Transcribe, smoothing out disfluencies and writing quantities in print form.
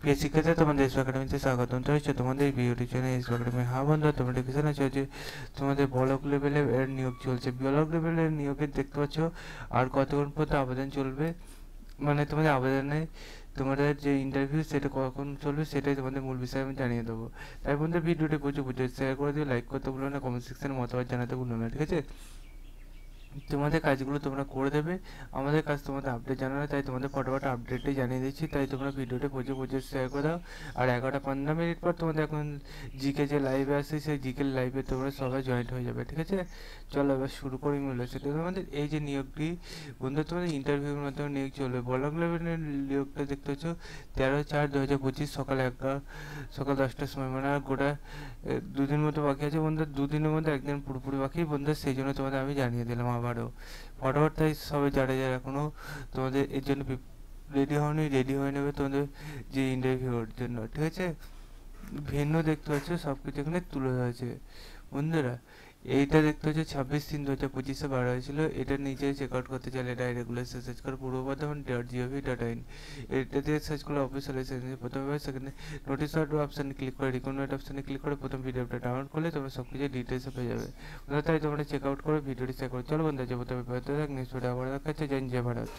প্রিয় শিক্ষার্থী, তোমাদের এসো একাডেমিতে স্বাগতম। তো হচ্ছে তোমাদের এই ভিডিওটির জন্য এসো একাডেমি। হ্যাঁ বন্ধুরা, তোমরা ডিভিশন আছে যে তোমাদের ব্লক লেভেলে নিয়োগ চলছে। ব্লক লেভেলের নিয়োগের দেখতে পাচ্ছ আর কতক্ষণ পর্যন্ত আবেদন চলবে, মানে তোমাদের আবেদনে তোমাদের যে ইন্টারভিউ সেটা কখন চলবে সেটাই তোমাদের মূল বিষয় আমি জানিয়ে দেবো। তাই বন্ধু ভিডিওটি প্রচুর শেয়ার করে দিও, লাইক করতে ভুলো না, কমেন্ট সেকশনে মতামত জানাতে ভুলো না, ঠিক আছে? তোমাদের কাজগুলো তোমরা করে দেবে, আমাদের কাজ তোমাদের আপডেট জানানো, তাই তোমাদের ফটোফট আপডেটে জানিয়ে দিচ্ছি। তাই তোমরা ভিডিওটা প্রচুর শেয়ার করে দাও। আর 11:15 পর তোমাদের এখন জিকে যে লাইভে আসে সেই জিকে লাইভে তোমরা সবাই জয়েন্ট হয়ে যাবে, ঠিক আছে? চলো এবার শুরু করি মূল সেটা তোমাদের এই যে নিয়োগটি বন্ধু, তোমাদের ইন্টারভিউর মাধ্যমে নিয়োগ চলবে। ব্লক লেভেলের নিয়োগটা দেখতে হচ্ছে 13/4/2025 সকাল 10টার সময়, মানে আর গোটা দুদিন মতো বাকি আছে বন্ধু। দুদিনের মধ্যে একদিন পুরোপুরি বাকি বন্ধু, সেই জন্য তোমাদের আমি জানিয়ে দিলাম আবারও ফটোফট। তাই সবাই যারা এখনো তোমাদের এর জন্য রেডি হয়নি, রেডি হয়ে নেবে তোমাদের যে ইন্টারভিউর জন্য, ঠিক আছে? ভেন্যু দেখতে পাচ্ছ সব কিছু এখানে তুলে ধরেছে বন্ধুরা। এইটা দেখতে হচ্ছে 26/3/2025 বার হয়েছিল। এটা নিজে চেক আউট করতে চাইলে এটা রেগুলেশন সার্চ করে পূর্ব বর্ধমান .gov.in, এটা দিয়ে সার্চ করলে অফিসিয়াল প্রথমে সেখানে নোটিস অপশানে ক্লিক করে রিকমেন্ড অপশানে ক্লিক করে প্রথম ভিডিওটা ডাউনলোড করলে তোমরা সব কিছু ডিটেলসে পেয়ে যাবে। তাই তোমরা চেক আউট করে ভিডিওটি চেক করো। চলো বন্ধু, যে প্রথমে নেক্সট ভিডিও আবার দেখা হচ্ছে। জয় ভারত।